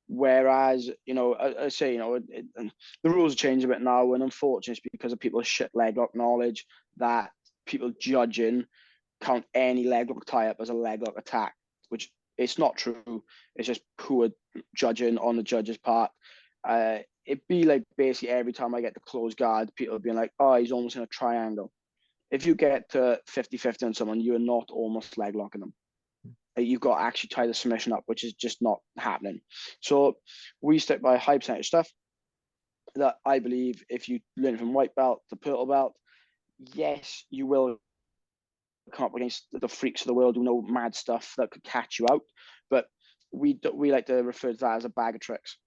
Whereas, I say, the rules change a bit now, and unfortunately, it's because of people's shit leg lock knowledge that people judging count any leg lock tie up as a leg lock attack, which it's not true. It's just poor judging on the judge's part. It'd be like basically every time I get the close guard, people are being like, oh, he's almost in a triangle. If you get to 50-50 on someone, you're not almost leg locking them. You've got to actually tie the submission up, which is just not happening. So we stick by high percentage stuff that I believe if you learn from white belt to purple belt, yes, you will come up against the freaks of the world who know mad stuff that could catch you out. But we like to refer to that as a bag of tricks.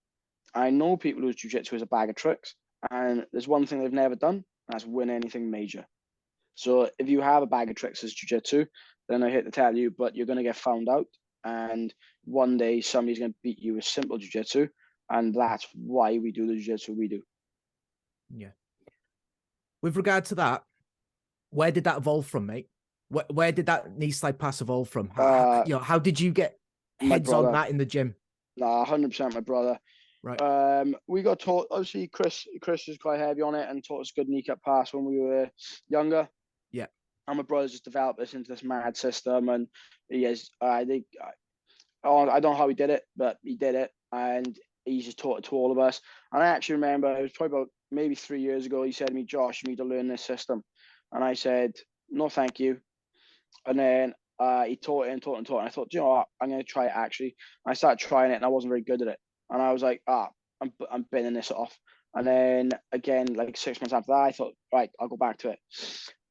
I know people whose jiu-jitsu is a bag of tricks, and there's one thing they've never done, and that's win anything major. So if you have a bag of tricks as jiu-jitsu, then I hate to tell you, but you're going to get found out. And one day somebody's going to beat you with simple jiu-jitsu. And that's why we do the jiu-jitsu we do. Yeah. With regard to that, where did that evolve from, mate? Where did that knee slide pass evolve from? How did you get heads on that in the gym? 100% my brother. Right. We got taught, obviously Chris is quite heavy on it and taught us good kneecap pass when we were younger. Yeah. And my brother's just developed this into this mad system, and he is, I don't know how he did it, but he did it, and he's just taught it to all of us. And I actually remember, it was probably about maybe 3 years ago, he said to me, Josh, you need to learn this system. And I said, no, thank you. And then he taught it and taught it and taught it. And I thought, you know what, I'm going to try it actually. And I started trying it, and I wasn't very good at it. And I was like, I'm binning this off. And then again, like 6 months after that, I thought, right, I'll go back to it.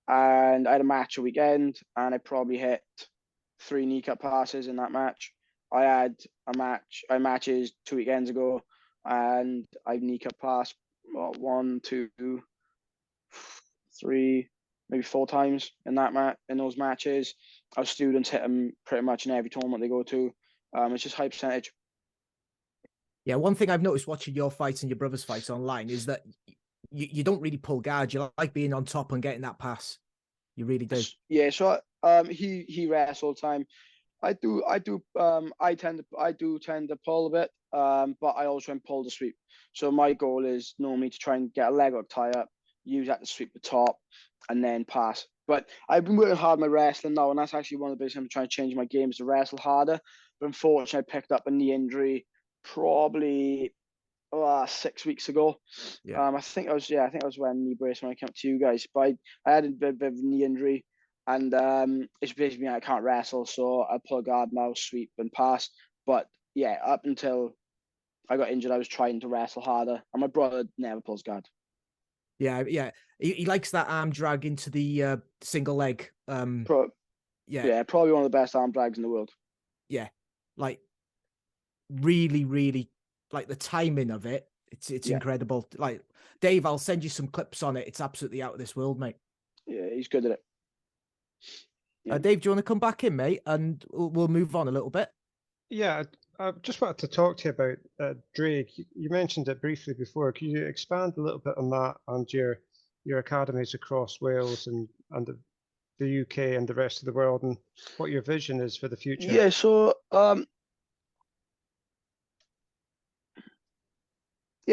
And I had a match a weekend, and I probably hit 3 kneecap passes in that match. I had I matches 2 weekends ago, and I've knee cut past 1, 2, 3, maybe 4 times in those matches. Our students hit them pretty much in every tournament they go to. It's just high percentage. Yeah, one thing I've noticed watching your fights and your brother's fights online is that you don't really pull guard. You like being on top and getting that pass. You really do. Yeah, so he wrestles all the time. I do tend to pull a bit, but I also try and pull the sweep. So my goal is normally to try and get a leg hook tie up, use that to sweep the top, and then pass. But I've been working hard on my wrestling now, and that's actually one of the biggest things I'm trying to change my game is to wrestle harder. But unfortunately, I picked up a knee injury probably 6 weeks ago. Yeah. I think I was wearing a knee brace when I came up to you guys, but I had a bit of a knee injury, and it's basically I can't wrestle, so I pull a guard now, sweep and pass. But yeah, up until I got injured, I was trying to wrestle harder, and my brother never pulls guard. Yeah, yeah. He likes that arm drag into the single leg. Yeah, probably one of the best arm drags in the world. Yeah, like really, really, like the timing of it. It's incredible. Like Dave, I'll send you some clips on it. It's absolutely out of this world, mate. Yeah, he's good at it. Yeah. Dave, do you want to come back in, mate? And we'll move on a little bit. Yeah, I just wanted to talk to you about Drake. You mentioned it briefly before. Can you expand a little bit on that and your academies across Wales and the UK and the rest of the world, and what your vision is for the future? Yeah,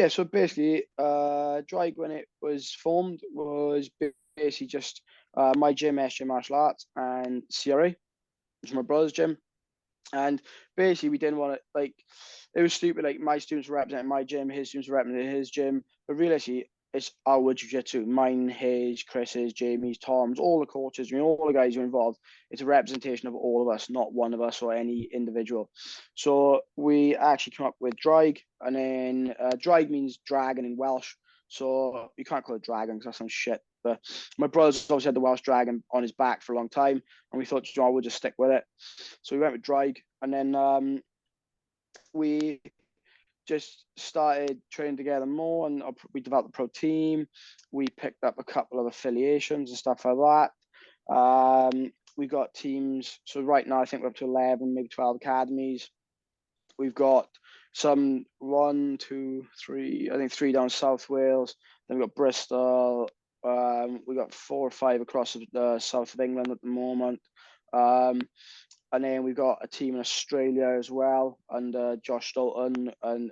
so basically, Drag when it was formed was basically just my gym, SJ Martial Arts, and CRA, which is my brother's gym. And basically, we didn't want to, like, it was stupid. Like, my students were representing my gym, his students were representing his gym. But realistically, it's our jiu-jitsu, mine, his, Chris's, Jamie's, Tom's, all the coaches, all the guys who are involved. It's a representation of all of us, not one of us or any individual. So we actually came up with Drag, and then Drag means dragon in Welsh. So you can't call it dragon because that sounds shit. But my brother's obviously had the Welsh dragon on his back for a long time, and we thought, we'll just stick with it. So we went with Drag, and then we just started training together more, and we developed a pro team. We picked up a couple of affiliations and stuff like that. We got teams. So right now, I think we're up to 11, maybe 12 academies. We've got some 1, 2, 3, I think 3 down South Wales. Then we've got Bristol. We got 4 or 5 across the south of England at the moment. And then we've got a team in Australia as well, under Josh Dalton, and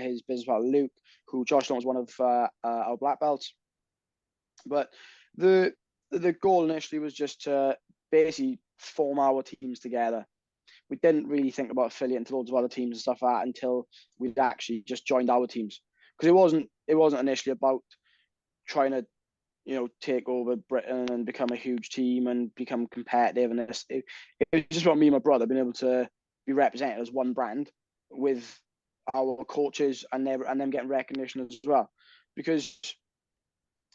his business partner Luke, who Josh Dalton was one of our black belts. But the goal initially was just to basically form our teams together. We didn't really think about affiliate into loads of other teams and stuff like that until we'd actually just joined our teams, because it wasn't initially about trying to take over Britain and become a huge team and become competitive. And it was just about me and my brother being able to be represented as one brand with our coaches and them getting recognition as well. Because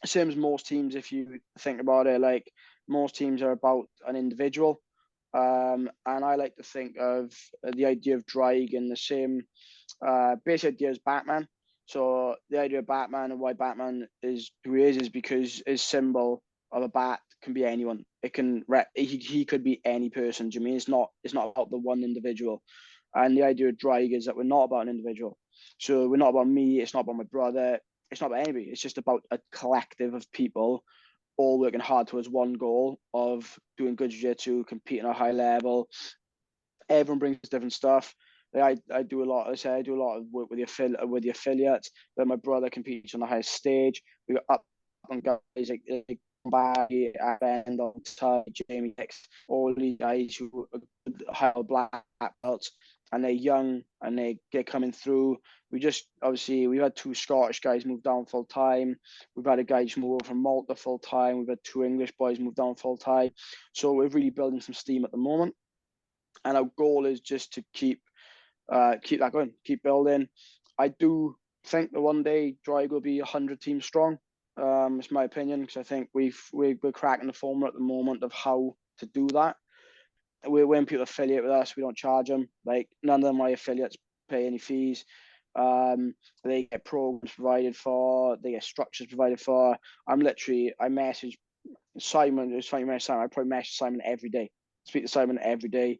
same as most teams, if you think about it, like most teams are about an individual. And I like to think of the idea of Drag in the same basic idea as Batman. So the idea of Batman and why Batman is who he is because his symbol of a bat can be anyone. It can he could be any person. Do you mean it's not about the one individual? And the idea of Drag is that we're not about an individual. So we're not about me. It's not about my brother. It's not about anybody. It's just about a collective of people all working hard towards one goal of doing good jiu-jitsu, competing at a high level. Everyone brings different stuff. I do a lot. I do a lot of work with the affiliates. But my brother competes on the highest stage. We got up on guys like Barry, and on Jamie Hicks, all these guys who are high black belts, and they're young and they get coming through. We've had 2 Scottish guys move down full time. We've had a guy just move over from Malta full time. We've had 2 English boys move down full time. So we're really building some steam at the moment. And our goal is just to keep that going, keep building. I do think that one day Drag will be 100 teams strong. It's my opinion, because I think we're cracking the formula at the moment of how to do that. when people affiliate with us, we don't charge them. Like, none of my affiliates pay any fees. They get programs provided for, they get structures provided for. I message Simon. It's funny, Simon. I probably message Simon every day. Speak to Simon every day,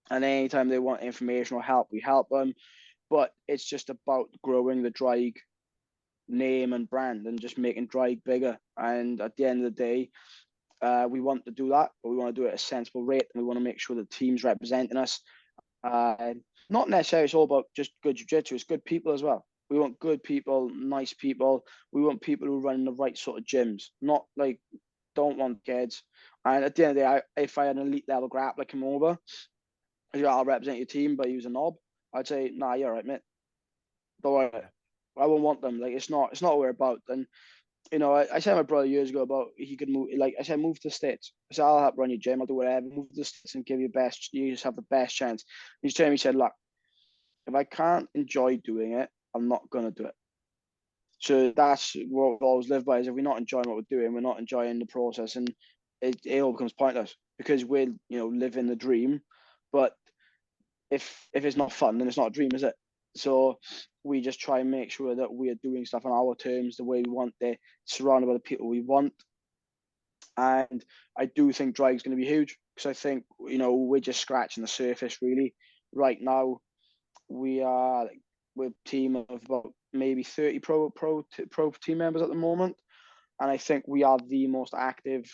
and anytime they want information or help, we help them. But it's just about growing the Drag name and brand and just making Drag bigger. And at the end of the day, we want to do that, but we want to do it at a sensible rate, and we want to make sure the team's representing us. Not necessarily it's all about just good jiu-jitsu, it's good people as well. We want good people, nice people. We want people who run in the right sort of gyms, not like, don't want kids. And at the end of the day, if I had an elite level grappler come over, I'll represent your team, but he was a knob, I'd say, nah, you're right, mate. Don't worry. I won't want them. Like, it's not what we're about. And you know, I said to my brother years ago about he could move. Like I said, move to the States. I said, I'll help run your gym. I'll do whatever. Move to the States and give you best. You just have the best chance. He's telling me, he said, look, if I can't enjoy doing it, I'm not gonna do it. So that's what we always live by: is if we're not enjoying what we're doing, we're not enjoying the process, and it all becomes pointless because we're, you know, living the dream. But if it's not fun, then it's not a dream, is it? So we just try and make sure that we are doing stuff on our terms, the way we want it, surrounded by the people we want. And I do think drag's going to be huge, because I think, you know, we're just scratching the surface really. Right now, we're a team of about maybe 30 pro team members at the moment, and I think we are the most active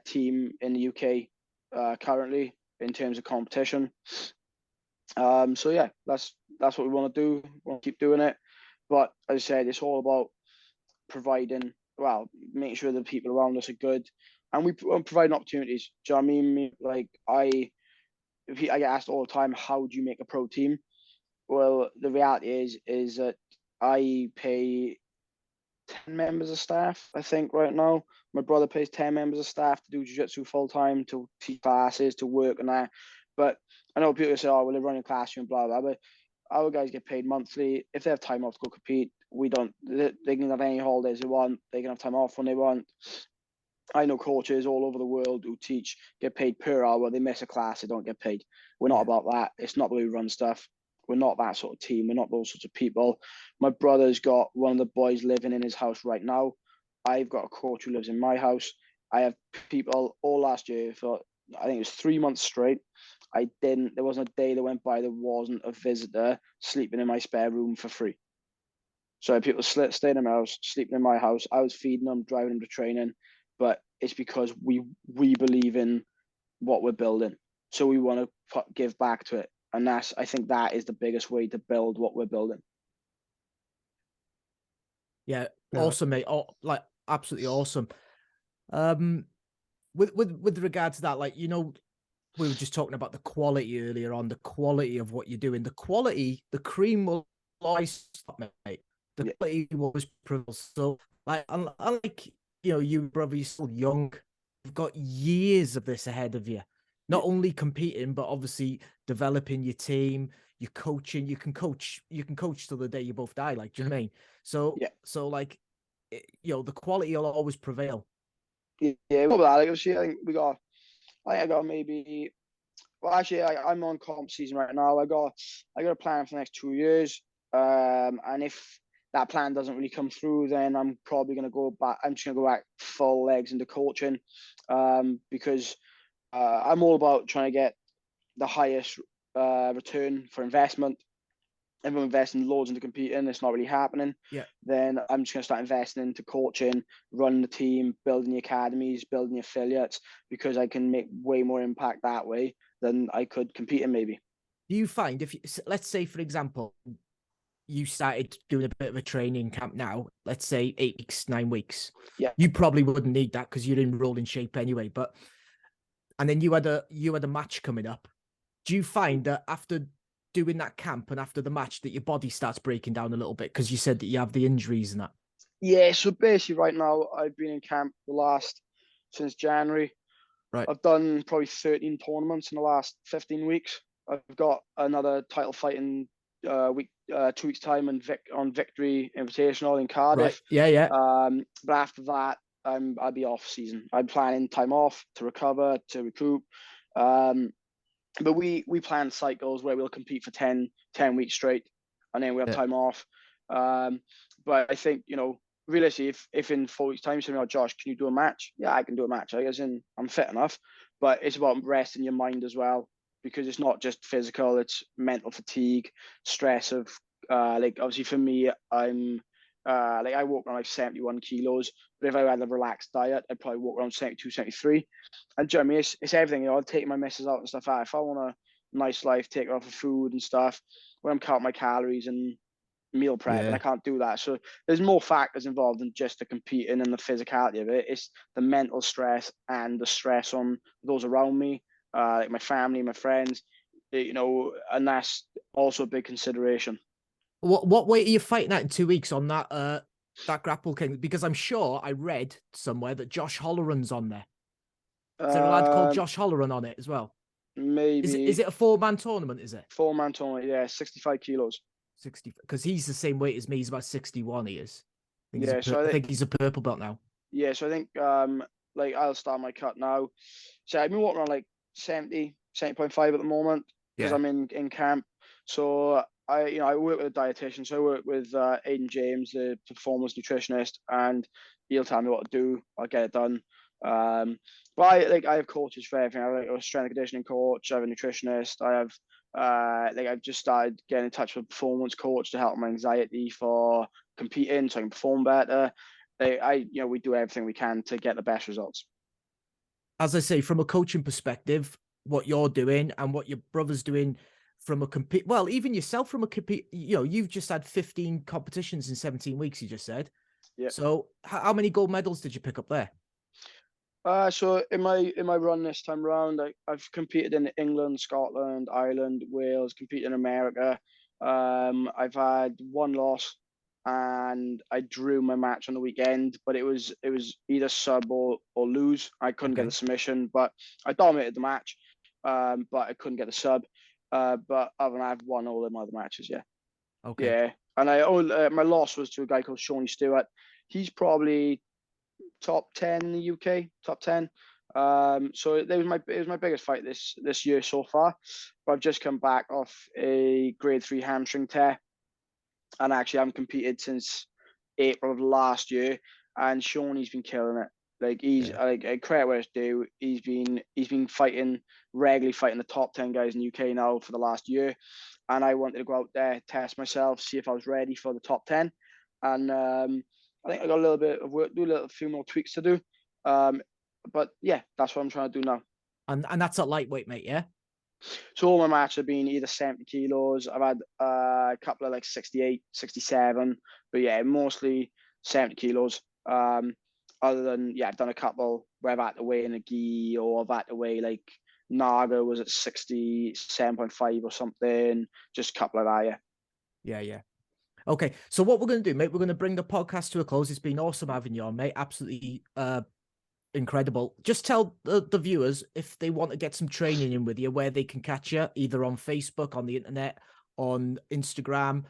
team in the UK currently in terms of competition. So yeah, that's what we want to do. We want to keep doing it. But as I said, it's all about providing, well, making sure the people around us are good, and we providing opportunities. Do you know what I mean? Like, I get asked all the time, how do you make a pro team? Well, the reality is that I pay 10 members of staff, I think, right now. My brother pays 10 members of staff to do jiu-jitsu full time, to teach classes, to work and that. But I know people say, oh, well, they're running a classroom, blah, blah, but our guys get paid monthly. If they have time off to go compete, we don't. They can have any holidays they want. They can have time off when they want. I know coaches all over the world who teach, get paid per hour. They miss a class, they don't get paid. We're not about that. It's not the way we run stuff. We're not that sort of team. We're not those sorts of people. My brother's got one of the boys living in his house right now. I've got a coach who lives in my house. I have people all last year for, I think it was 3 months straight. There wasn't a day that went by there wasn't a visitor sleeping in my spare room for free. So I had people staying in my house, sleeping in my house. I was feeding them, driving them to training, but it's because we believe in what we're building. So we want to give back to it. And I think that is the biggest way to build what we're building. Yeah, awesome, mate. Oh, like, absolutely awesome. With regard to that, like, you know, we were just talking about the quality earlier on, the quality of what you're doing. The quality, the cream will always stop, mate. The quality will always prevail. So, like, unlike, you know, you, brother, you're still young. You've got years of this ahead of you. Not only competing, but obviously developing your team, your coaching. You can coach till the day you both die. Like, do you know what I mean? So like, you know, the quality will always prevail. Yeah, what about that? Like, obviously, I got maybe. Well, actually, I'm on comp season right now. I got a plan for the next 2 years. And if that plan doesn't really come through, then I'm probably going to go back. I'm just going to go back full legs into coaching, because I'm all about trying to get the highest return for investment. Everyone investing loads into competing, it's not really happening. Yeah. Then I'm just going to start investing into coaching, running the team, building the academies, building the affiliates, because I can make way more impact that way than I could competing maybe. Do you find, if let's say, for example, you started doing a bit of a training camp now, let's say 8 weeks, 9 weeks. Yeah. You probably wouldn't need that because you're in rolling shape anyway. But, and then you had a match coming up. Do you find that after doing that camp and after the match that your body starts breaking down a little bit because you said that you have the injuries and that? Yeah, so basically right now I've been in camp since January. Right. I've done probably 13 tournaments in the last 15 weeks. I've got another title fight in 2 weeks time on Victory Invitational in Cardiff. Right. Yeah. But after that, I'll be off season. I'm planning time off to recover, to recoup. But we plan cycles where we'll compete for 10 weeks straight, and then we have time off. But I think, realistically, if in 4 weeks' time you say, "Oh, Josh, can you do a match?" Yeah, I can do a match. I guess I'm fit enough, but it's about resting your mind as well, because it's not just physical; it's mental fatigue, stress of like, obviously for me, I'm like, I walk around like 71 kilos, but if I had a relaxed diet, I'd probably walk around 72, 73. And do you know what I mean? It's everything. I'll take my missus out and stuff like that. If I want a nice life, take her out for food and stuff, when I'm counting my calories and meal prep, and I can't do that. So there's more factors involved than just the competing and the physicality of it. It's the mental stress and the stress on those around me, like my family, my friends, and that's also a big consideration. What weight are you fighting at in 2 weeks on that Grapple King? Because I'm sure I read somewhere that Josh Holleran's on there. Is there a lad called Josh Holleran on it as well? Maybe. Is it a 4-man tournament, is it? 4-man tournament, yeah, 65 kilos. 60, because he's the same weight as me. He's about 61, he is. I think he's a purple belt now. Yeah, so I think like I'll start my cut now. So I've been walking around like 70.5 at the moment because I'm in camp. So I work with a dietitian. So I work with Aidan James, the performance nutritionist, and he'll tell me what to do. I'll get it done. But I have coaches for everything. I have a strength and conditioning coach. I have a nutritionist. I have I've just started getting in touch with a performance coach to help my anxiety for competing, so I can perform better. We do everything we can to get the best results. As I say, from a coaching perspective, what you're doing and what your brother's doing from a even yourself from a you've just had 15 competitions in 17 weeks, you just said. Yeah. So how many gold medals did you pick up there? So in my run this time around, I've competed in England, Scotland, Ireland, Wales, competed in America. I've had one loss, and I drew my match on the weekend, but it was either sub or lose. I couldn't get the submission, but I dominated the match, but I couldn't get the sub. But other than that, I've won all of my other matches. Yeah. Okay. Yeah, and my loss was to a guy called Shawnee Stewart. He's probably top 10 in the UK, top 10. So it was my biggest fight this year so far. But I've just come back off a grade 3 hamstring tear, and actually I haven't competed since April of last year. And Shawnee's been killing it. Like he's like credit where it's due. He's been regularly fighting the top 10 guys in the UK now for the last year. And I wanted to go out there, test myself, see if I was ready for the top 10. And I think I got a little bit of work, a few more tweaks to do. But yeah, that's what I'm trying to do now. And that's at lightweight, mate, yeah? So all my matches have been either 70 kilos. I've had a couple of like 68, 67, but yeah, mostly 70 kilos. Other than, I've done a couple where I've had to weigh in a gi, or I've had to weigh like Naga was at 67.5 or something. Just a couple of that, yeah. Yeah. Okay, so what we're going to do, mate, we're going to bring the podcast to a close. It's been awesome having you on, mate. Absolutely incredible. Just tell the viewers, if they want to get some training in with you, where they can catch you, either on Facebook, on the internet, on Instagram,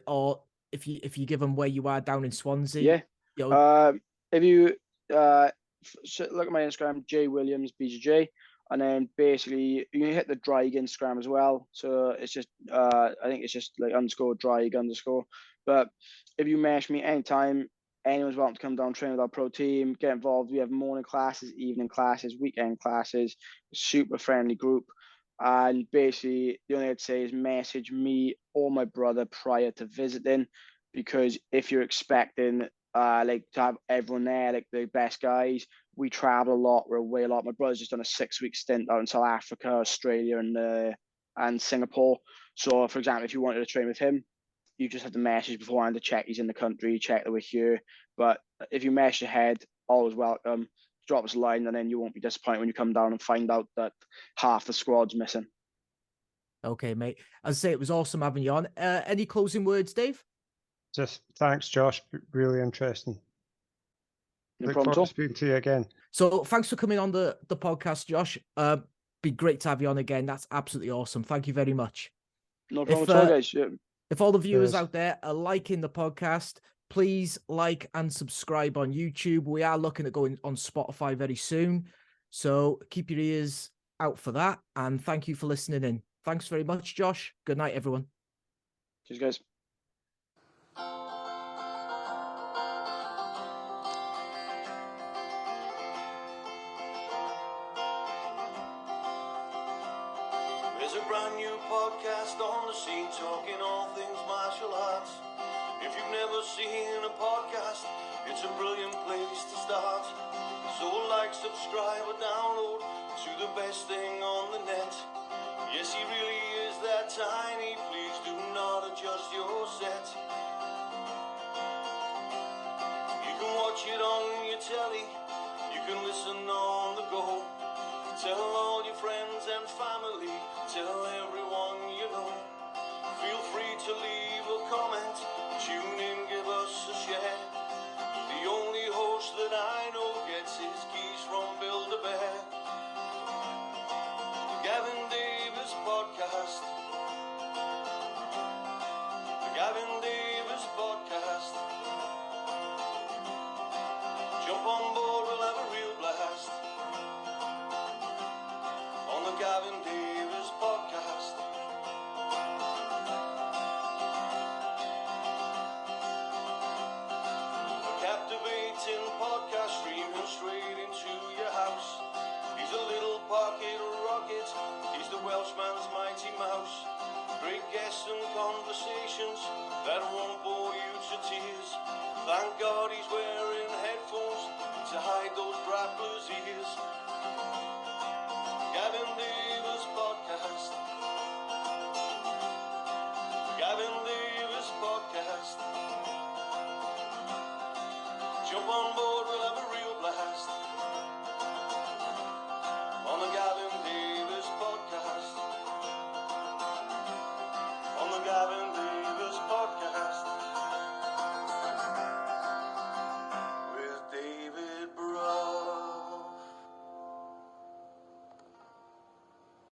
or if you give them where you are down in Swansea. Yeah. If you look at my Instagram, J Williams BJJ. And then basically you can hit the Drag Instagram as well. So it's just I think it's just like _Drag_. But if you message me anytime, anyone's welcome to come down, train with our pro team, get involved. We have morning classes, evening classes, weekend classes, super friendly group. And basically the only thing I'd say is message me or my brother prior to visiting, because if you're expecting like to have everyone there, like the best guys, we travel a lot, we're away a lot. My brother's just done a 6-week stint out in South Africa, Australia, and Singapore. So for example, if you wanted to train with him, you just have to message beforehand to check he's in the country, check that we're here. But if you message ahead, always welcome. Drop us a line, and then you won't be disappointed when you come down and find out that half the squad's missing. Okay, mate. As I say, it was awesome having you on. Any closing words, Dave? Just thanks, Josh. Really interesting. Look forward to speaking to you again. So thanks for coming on the podcast, Josh. Be great to have you on again. That's absolutely awesome. Thank you very much. No problem at all, guys. Yeah. If all the viewers out there are liking the podcast, please like and subscribe on YouTube. We are looking at going on Spotify very soon. So keep your ears out for that. And thank you for listening in. Thanks very much, Josh. Good night, everyone. Cheers, guys. There's a brand new podcast on the scene talking all things martial arts. If you've never seen a podcast, it's a brilliant place to start. So like, subscribe or download to the best thing on the net. Yes, he really is that tiny. Please do not adjust your set. You can watch it on your telly. You can listen on the go. Tell all your friends and family. Tell everyone you know. Feel free to leave a comment. Tune in, give us a share. The only host that I know gets his keys from Build-A-Bear. The Gavin Davis Podcast. The Gavin Davis Podcast. Jump on board, we'll have a real blast on the Gavin Davis Podcast. A captivating podcast streaming straight into your house. He's a little pocket rocket. He's the Welshman's mighty mouse. Great guests and conversations that won't bore you to tears. Thank God he's wearing headphones to hide those grapplers' ears. Gavin Davis Podcast.